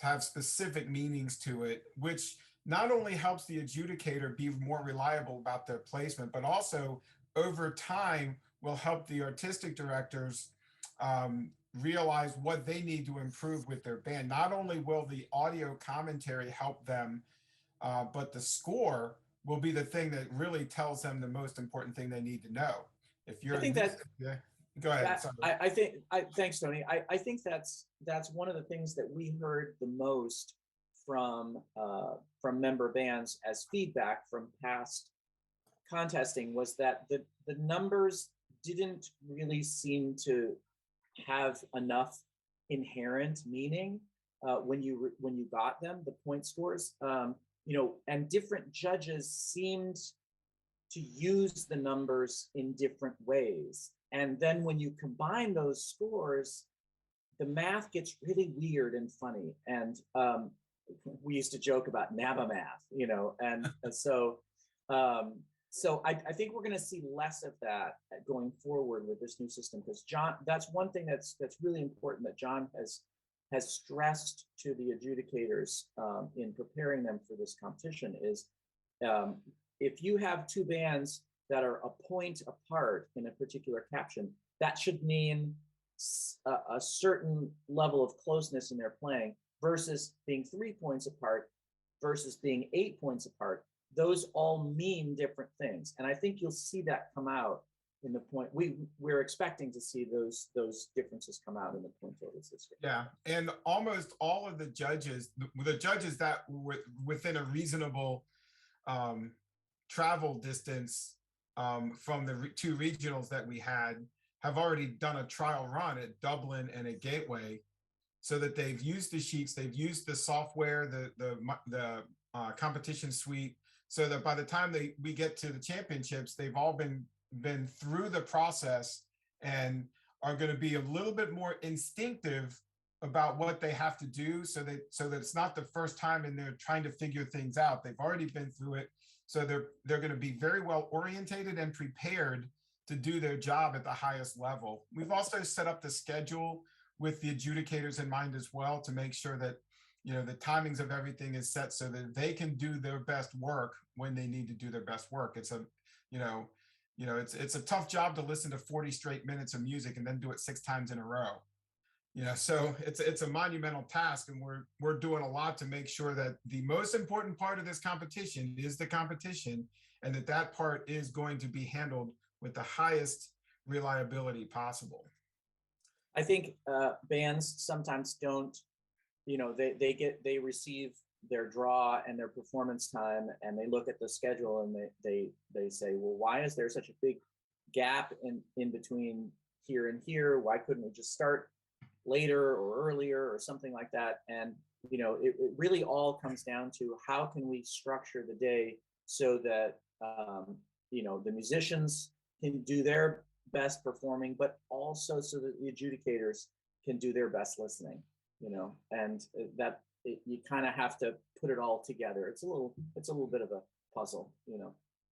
have specific meanings to it, which not only helps the adjudicator be more reliable about their placement, but also over time will help the artistic directors realize what they need to improve with their band. Not only will the audio commentary help them, but the score will be the thing that really tells them the most important thing they need to know. If you're, I think that, yeah, go ahead. Thanks, Tony. I think that's one of the things that we heard the most from member bands as feedback from past contesting, was that the numbers didn't really seem to have enough inherent meaning when you got them, the point scores, you know, and different judges seemed to use the numbers in different ways. And then when you combine those scores, the math gets really weird and funny. And we used to joke about NABBA math, and so I think we're going to see less of that going forward with this new system, because John, that's one thing that's really important that John has stressed to the adjudicators in preparing them for this competition is if you have two bands that are a point apart in a particular caption, that should mean a certain level of closeness in their playing versus being 3 points apart versus being 8 points apart. Those all mean different things. And I think you'll see that come out in the point. We're expecting to see those differences come out in the point totals this year. Yeah, and almost all of the judges that were within a reasonable travel distance from the two regionals that we had have already done a trial run at Dublin and at Gateway, so that they've used the sheets, they've used the software, the competition suite, so that by the time we get to the championships, they've all been through the process and are going to be a little bit more instinctive about what they have to do, so that it's not the first time and they're trying to figure things out. They've already been through it, so they're going to be very well orientated and prepared to do their job at the highest level. We've also set up the schedule with the adjudicators in mind as well, to make sure that the timings of everything is set so that they can do their best work when they need to do their best work. It's a tough job to listen to 40 straight minutes of music and then do it 6 times in a row. So it's a monumental task, and we're doing a lot to make sure that the most important part of this competition is the competition, and that part is going to be handled with the highest reliability possible. I think bands sometimes don't, they receive their draw and their performance time, and they look at the schedule and they say, well, why is there such a big gap in between here and here? Why couldn't we just start later or earlier or something like that? And it really all comes down to how can we structure the day so that the musicians can do their best performing, but also so that the adjudicators can do their best listening, and that you kind of have to put it all together. It's a little bit of a puzzle,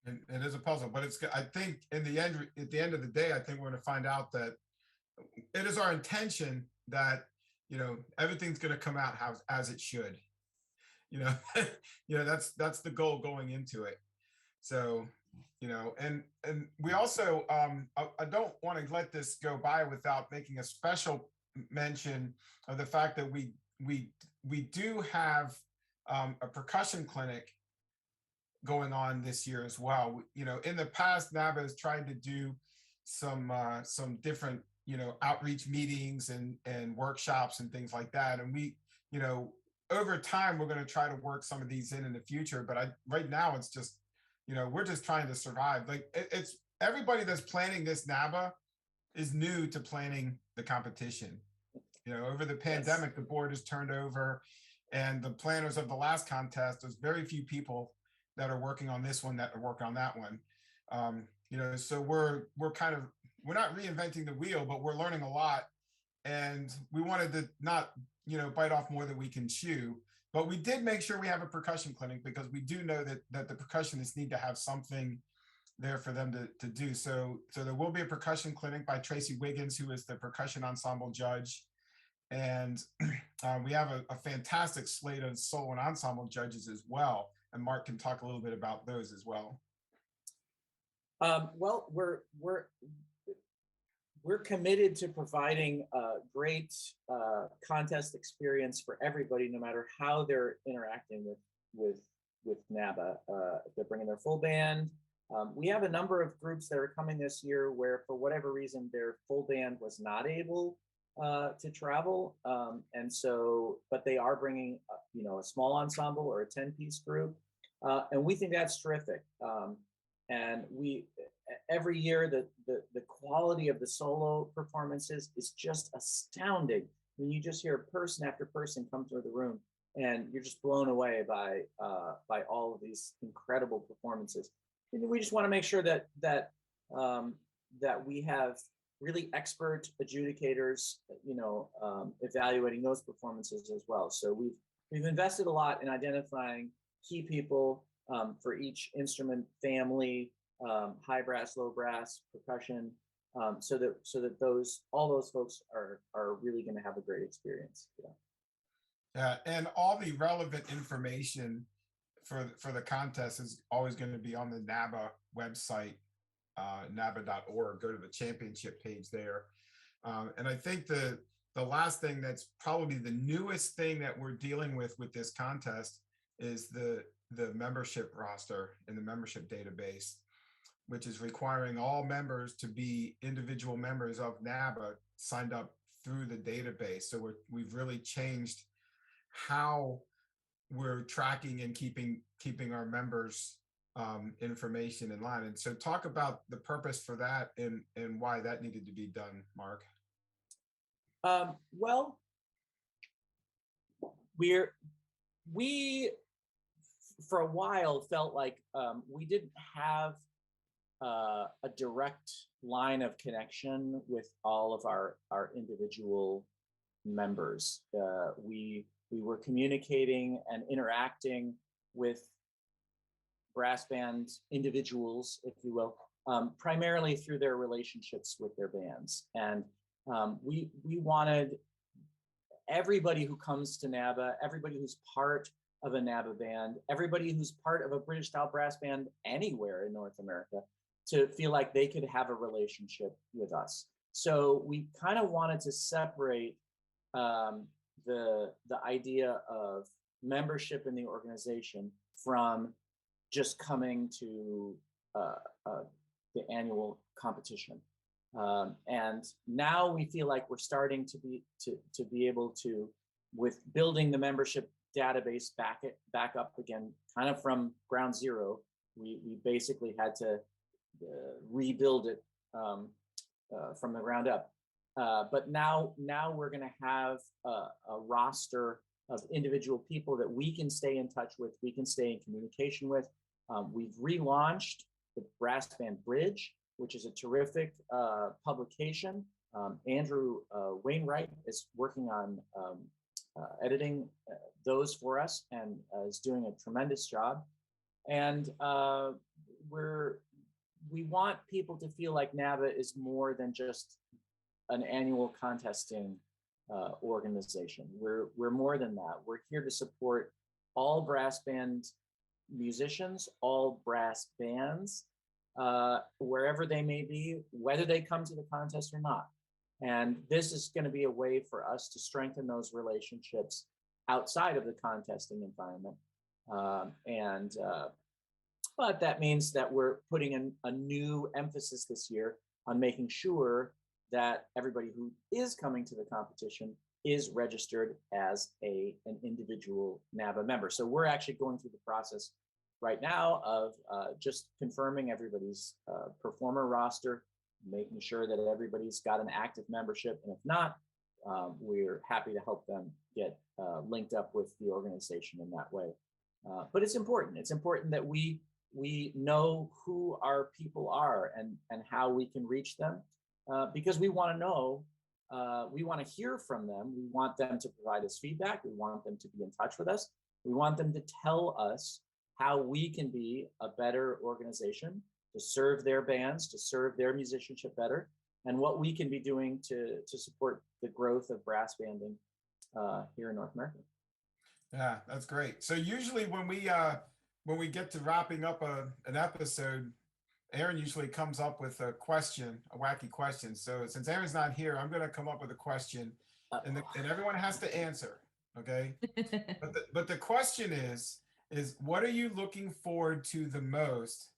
And it is a puzzle, but I think at the end of the day, I think we're going to find out that it is our intention that, everything's going to come out as it should, that's the goal going into it. So, and we also, I don't want to let this go by without making a special mention of the fact that we do have a percussion clinic going on this year as well. In the past, NABBA has tried to do some different, outreach meetings and workshops and things like that. And we, over time, we're going to try to work some of these in the future. But right now, it's just, we're just trying to survive. Like it's everybody that's planning this NABBA is new to planning the competition. Over the pandemic, yes, the board has turned over, and the planners of the last contest, there's very few people that are working on this one that are working on that one. So we're not reinventing the wheel, but we're learning a lot, and we wanted to not, bite off more than we can chew. But we did make sure we have a percussion clinic, because we do know that the percussionists need to have something there for them to do. So there will be a percussion clinic by Tracy Wiggins, who is the percussion ensemble judge. And we have a fantastic slate of solo and ensemble judges as well. And Mark can talk a little bit about those as well. Well, we're committed to providing a great contest experience for everybody, no matter how they're interacting with NABBA. If they're bringing their full band, we have a number of groups that are coming this year where, for whatever reason, their full band was not able to travel, and so, but they are bringing a small ensemble or a 10-piece group, and we think that's terrific. And every year the quality of the solo performances is just astounding. When you just hear person after person come through the room, and you're just blown away by all of these incredible performances. And we just want to make sure that we have really expert adjudicators, evaluating those performances as well. So we've invested a lot in identifying key people for each instrument family, high brass, low brass, percussion, so that all those folks are really going to have a great experience. Yeah, and all the relevant information for the contest is always going to be on the NABBA website, nabba.org. Go to the championship page there. And I think the last thing that's probably the newest thing that we're dealing with this contest is the membership roster and the membership database, which is requiring all members to be individual members of NABBA signed up through the database. So we've really changed how we're tracking and keeping our members information in line. And so talk about the purpose for that and why that needed to be done, Mark. Well, we for a while felt like we didn't have a direct line of connection with all of our individual members. We were communicating and interacting with brass band individuals, if you will, primarily through their relationships with their bands. And we wanted everybody who comes to NABBA, everybody who's part of a NABBA band, everybody who's part of a British style brass band anywhere in North America to feel like they could have a relationship with us. So we kind of wanted to separate the idea of membership in the organization from just coming to the annual competition. And now we feel like we're starting to be able to, with building the membership database back up again, kind of from ground zero. We basically had to rebuild it from the ground up. But now we're going to have a roster of individual people that we can stay in touch with, we can stay in communication with. We've relaunched the Brass Band Bridge, which is a terrific publication. Andrew Wainwright is working on editing those for us and is doing a tremendous job. And we want people to feel like NABBA is more than just an annual contesting organization. We're more than that. We're here to support all brass band musicians, all brass bands, wherever they may be, whether they come to the contest or not. And this is going to be a way for us to strengthen those relationships outside of the contesting environment. But that means that we're putting in a new emphasis this year on making sure that everybody who is coming to the competition is registered as an individual NABBA member. So we're actually going through the process right now of just confirming everybody's performer roster, making sure that everybody's got an active membership. And if not, we're happy to help them get linked up with the organization in that way. But it's important. It's important that we know who our people are and how we can reach them, because we want to know, we want to hear from them. We want them to provide us feedback. We want them to be in touch with us. We want them to tell us how we can be a better organization to serve their bands, to serve their musicianship better, and what we can be doing to support the growth of brass banding here in North America. Yeah, that's great. So usually when we get to wrapping up an episode, Aaron usually comes up with a question, a wacky question. So since Aaron's not here, I'm going to come up with a question, and everyone has to answer. Okay. but the question is what are you looking forward to the most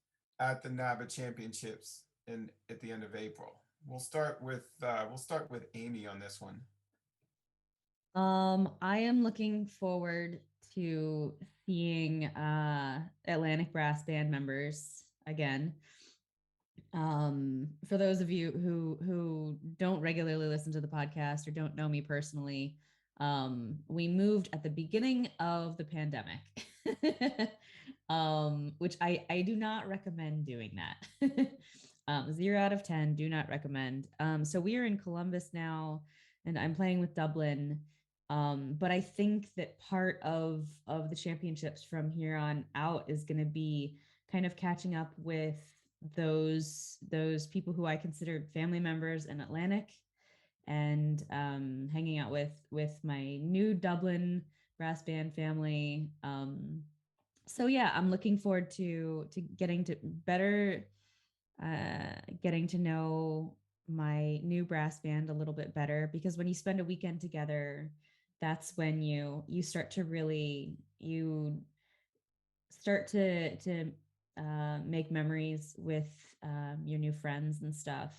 at the NABBA Championships at the end of April? We'll start with Amy on this one. I am looking forward to seeing Atlantic Brass Band members again. For those of you who don't regularly listen to the podcast or don't know me personally, we moved at the beginning of the pandemic, which I do not recommend doing that. 0 out of 10, do not recommend. So we are in Columbus now, and I'm playing with Dublin. But I think that part of the championships from here on out is going to be kind of catching up with those people who I considered family members in Atlantic, and hanging out with my new Dublin brass band family. So yeah, I'm looking forward to getting to better, getting to know my new brass band a little bit better, because when you spend a weekend together, that's when you start to really, you start to make memories with your new friends and stuff.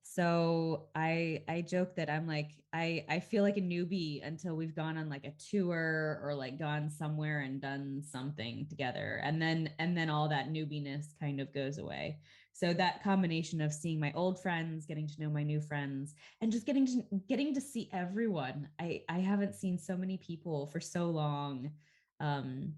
So I joke that I'm like, I feel like a newbie until we've gone on like a tour or like gone somewhere and done something together, and then all that newbiness kind of goes away. So that combination of seeing my old friends, getting to know my new friends, and just getting to see everyone. I haven't seen so many people for so long. Um,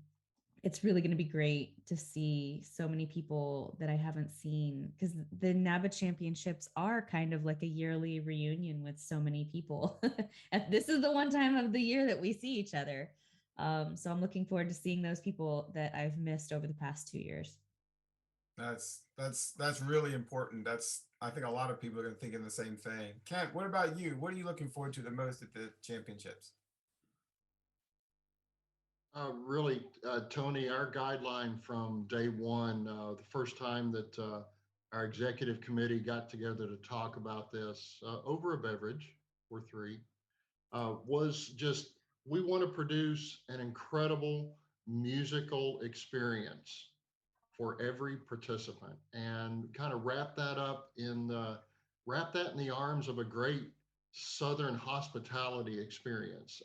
it's really going to be great to see so many people that I haven't seen, because the NABBA Championships are kind of like a yearly reunion with so many people. And this is the one time of the year that we see each other. So I'm looking forward to seeing those people that I've missed over the past 2 years. That's really important. I think a lot of people are going to think of the same thing. Kent, what about you? What are you looking forward to the most at the championships? Really, Tony, our guideline from day one, the first time that our executive committee got together to talk about this over a beverage or three, was just, we want to produce an incredible musical experience for every participant, and kind of wrap that in the arms of a great Southern hospitality experience.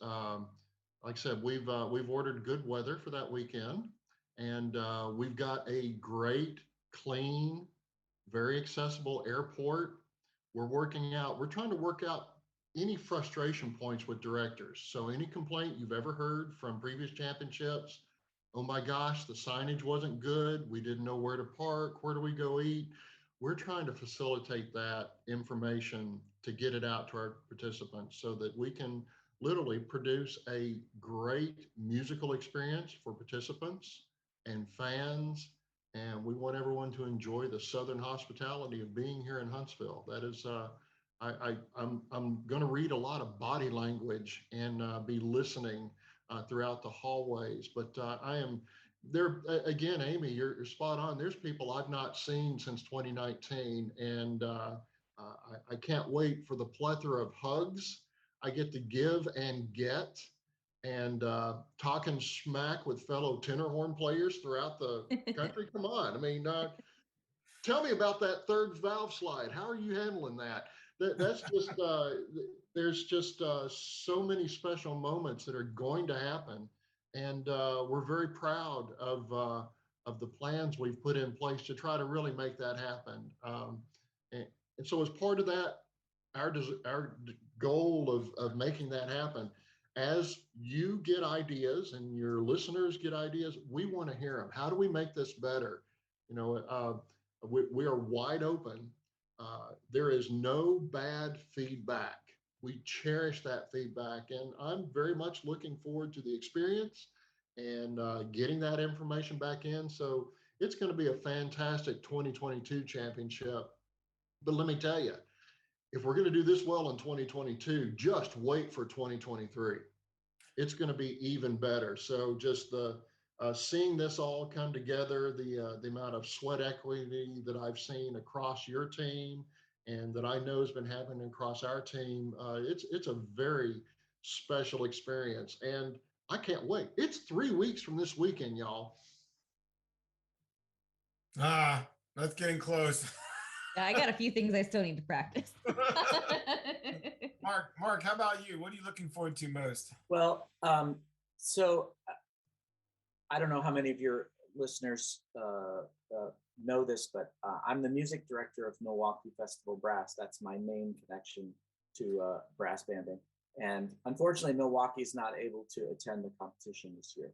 Like I said, we've ordered good weather for that weekend, and we've got a great, clean, very accessible airport. We're trying to work out any frustration points with directors. So any complaint you've ever heard from previous championships, oh my gosh, the signage wasn't good, we didn't know where to park, where do we go eat? We're trying to facilitate that information to get it out to our participants so that we can literally produce a great musical experience for participants and fans. And we want everyone to enjoy the Southern hospitality of being here in Huntsville. That is, I'm going to read a lot of body language and be listening throughout the hallways. But I am there again, Amy. You're spot on. There's people I've not seen since 2019, and I can't wait for the plethora of hugs I get to give and get, and talking smack with fellow tenor horn players throughout the country. Come on, I mean, tell me about that third valve slide. How are you handling that? That's just there's just so many special moments that are going to happen, and we're very proud of the plans we've put in place to try to really make that happen. And so, as part of that, our goal of making that happen, as you get ideas and your listeners get ideas, we want to hear them. How do we make this better? You know, we are wide open. There is no bad feedback. We cherish that feedback, and I'm very much looking forward to the experience and getting that information back in. So it's going to be a fantastic 2022 championship. But let me tell you, if we're going to do this well in 2022, just wait for 2023. It's going to be even better. So just the seeing this all come together, the amount of sweat equity that I've seen across your team and that I know has been happening across our team, it's a very special experience, and I can't wait. It's 3 weeks from this weekend, y'all. That's getting close. Yeah, I got a few things I still need to practice. Mark, how about you? What are you looking forward to most? Well, so I don't know how many of your listeners know this, but I'm the music director of Milwaukee Festival Brass. That's my main connection to brass banding. And unfortunately, Milwaukee is not able to attend the competition this year.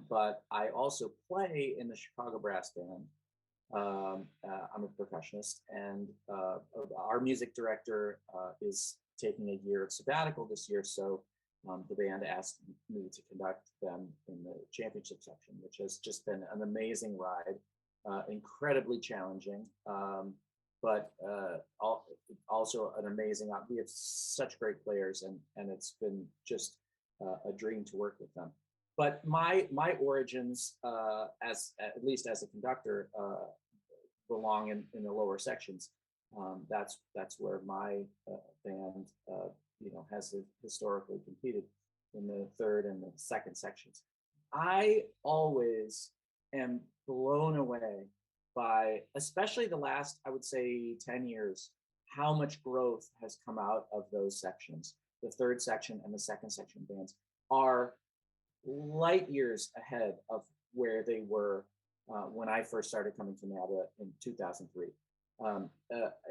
But I also play in the Chicago Brass Band. I'm a percussionist, and our music director is taking a year of sabbatical this year. So the band asked me to conduct them in the championship section, which has just been an amazing ride, incredibly challenging, but also an amazing. We have such great players, and it's been just a dream to work with them. But my origins, at least as a conductor, belong in the lower sections. That's where my band has historically competed, in the third and the second sections. I always am blown away by, especially the last, I would say, 10 years, how much growth has come out of those sections. The third section and the second section bands are light years ahead of where they were when I first started coming to NABBA in 2003.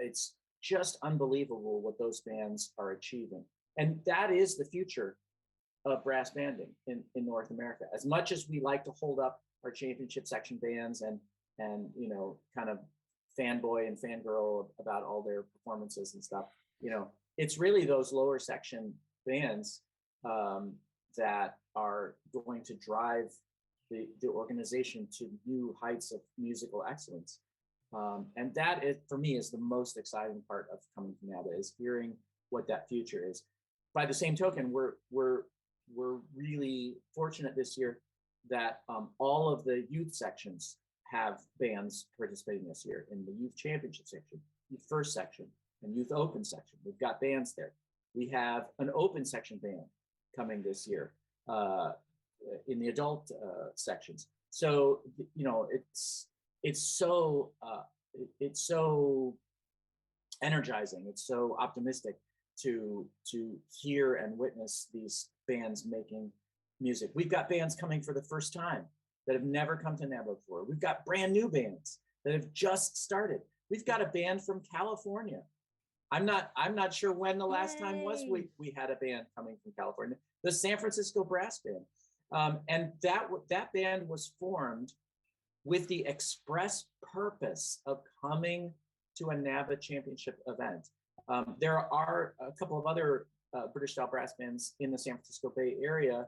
It's just unbelievable what those bands are achieving. And that is the future of brass banding in North America. As much as we like to hold up our championship section bands and kind of fanboy and fangirl about all their performances and stuff, it's really those lower section bands that are going to drive the organization to new heights of musical excellence. And that is, for me, is the most exciting part of coming to NABBA, is hearing what that future is. By the same token, we're really fortunate this year that all of the youth sections have bands participating this year in the youth championship section, youth first section, and youth open section. We've got bands there. We have an open section band coming this year in the adult sections. So it's so energizing. It's so optimistic to hear and witness these bands making music. We've got bands coming for the first time that have never come to NABBA before. We've got brand new bands that have just started. We've got a band from California. I'm not sure when the last time was we had a band coming from California. The San Francisco Brass Band, and that band was formed with the express purpose of coming to a NABBA Championship event. There are a couple of other British style brass bands in the San Francisco Bay Area,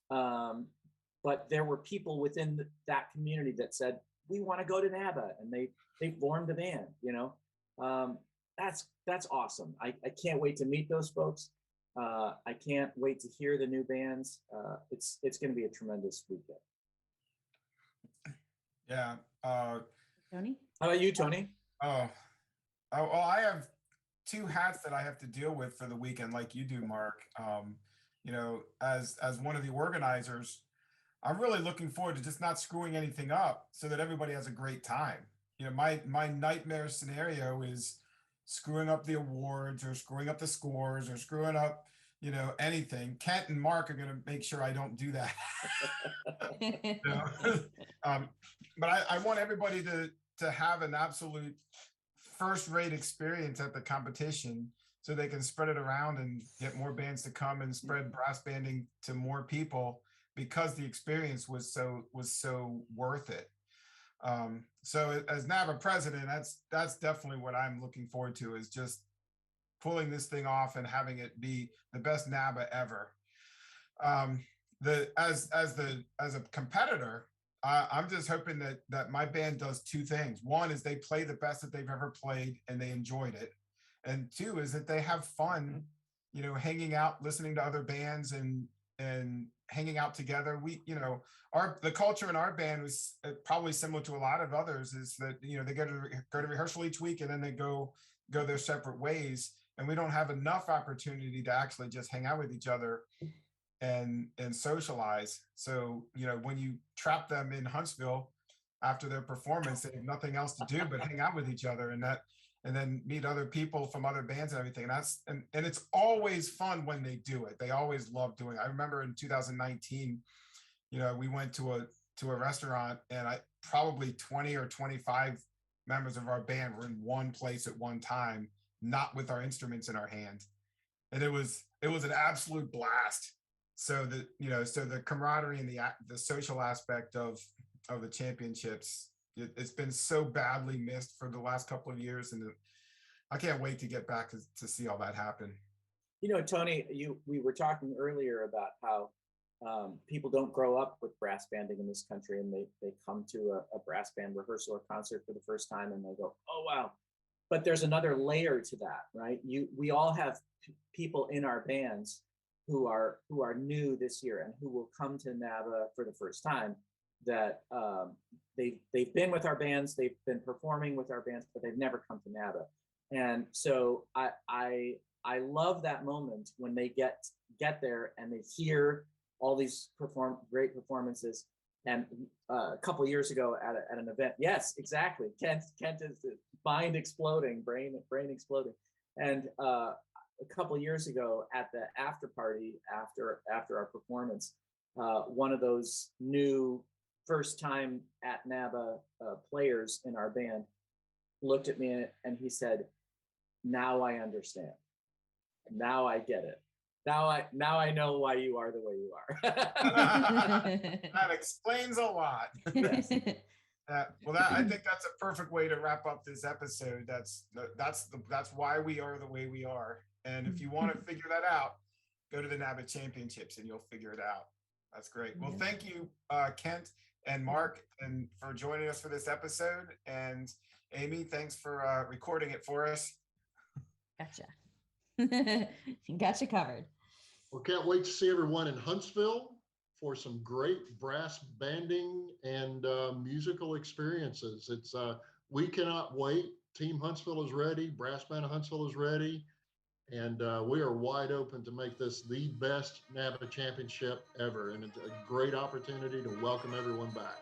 but there were people within that community that said, we want to go to NABBA, and they formed a band. That's awesome. I can't wait to meet those folks. I can't wait to hear the new bands. It's going to be a tremendous weekend. Yeah. Tony? How about you, Tony? Well, I have two hats that I have to deal with for the weekend, like you do, Mark. As one of the organizers, I'm really looking forward to just not screwing anything up so that everybody has a great time. My nightmare scenario is screwing up the awards or screwing up the scores or screwing up, anything. Kent and Mark are going to make sure I don't do that. But I want everybody to have an absolute first-rate experience at the competition, so they can spread it around and get more bands to come and spread brass banding to more people, because the experience was so worth it. So as NABBA president, that's definitely what I'm looking forward to, is just pulling this thing off and having it be the best NABBA ever. As a competitor, I'm just hoping that my band does two things. One is they play the best that they've ever played and they enjoyed it. And two is that they have fun, hanging out, listening to other bands and hanging out together. The culture in our band was probably similar to a lot of others, is that, they go to rehearsal each week and then they go their separate ways. And we don't have enough opportunity to actually just hang out with each other and socialize. So, when you trap them in Huntsville after their performance, they have nothing else to do but hang out with each other, and then meet other people from other bands and everything. And it's always fun when they do it. They always love doing it. I remember in 2019, we went to a restaurant, and probably 20 or 25 members of our band were in one place at one time, not with our instruments in our hand. And it was an absolute blast. So the camaraderie and the social aspect of the championships, it's been so badly missed for the last couple of years, and I can't wait to get back to see all that happen. You know, Tony, we were talking earlier about how people don't grow up with brass banding in this country, and they come to a brass band rehearsal or concert for the first time, and they go, "Oh wow!" But there's another layer to that, right? We all have people in our bands who are new this year and who will come to NABBA for the first time. That they've been with our bands, they've been performing with our bands, but they've never come to NABBA. And so I love that moment when they get there and they hear all these great performances. And a couple of years ago at an event, yes, exactly. Kent is mind exploding, brain exploding. And a couple of years ago at the after party after our performance, one of those new first time at NABBA players in our band looked at me and he said, "Now I understand. Now I get it. Now I know why you are the way you are." That explains a lot. Yes. I think that's a perfect way to wrap up this episode. That's why we are the way we are. And if you want to figure that out, go to the NABBA Championships and you'll figure it out. That's great. Well, thank you, Kent and Mark, and for joining us for this episode. And Amy, thanks for recording it for us. Gotcha. Gotcha covered. Well, can't wait to see everyone in Huntsville for some great brass banding and musical experiences. It's we cannot wait. Team Huntsville is ready. Brass Band of Huntsville is ready. And we are wide open to make this the best NABBA championship ever. And it's a great opportunity to welcome everyone back.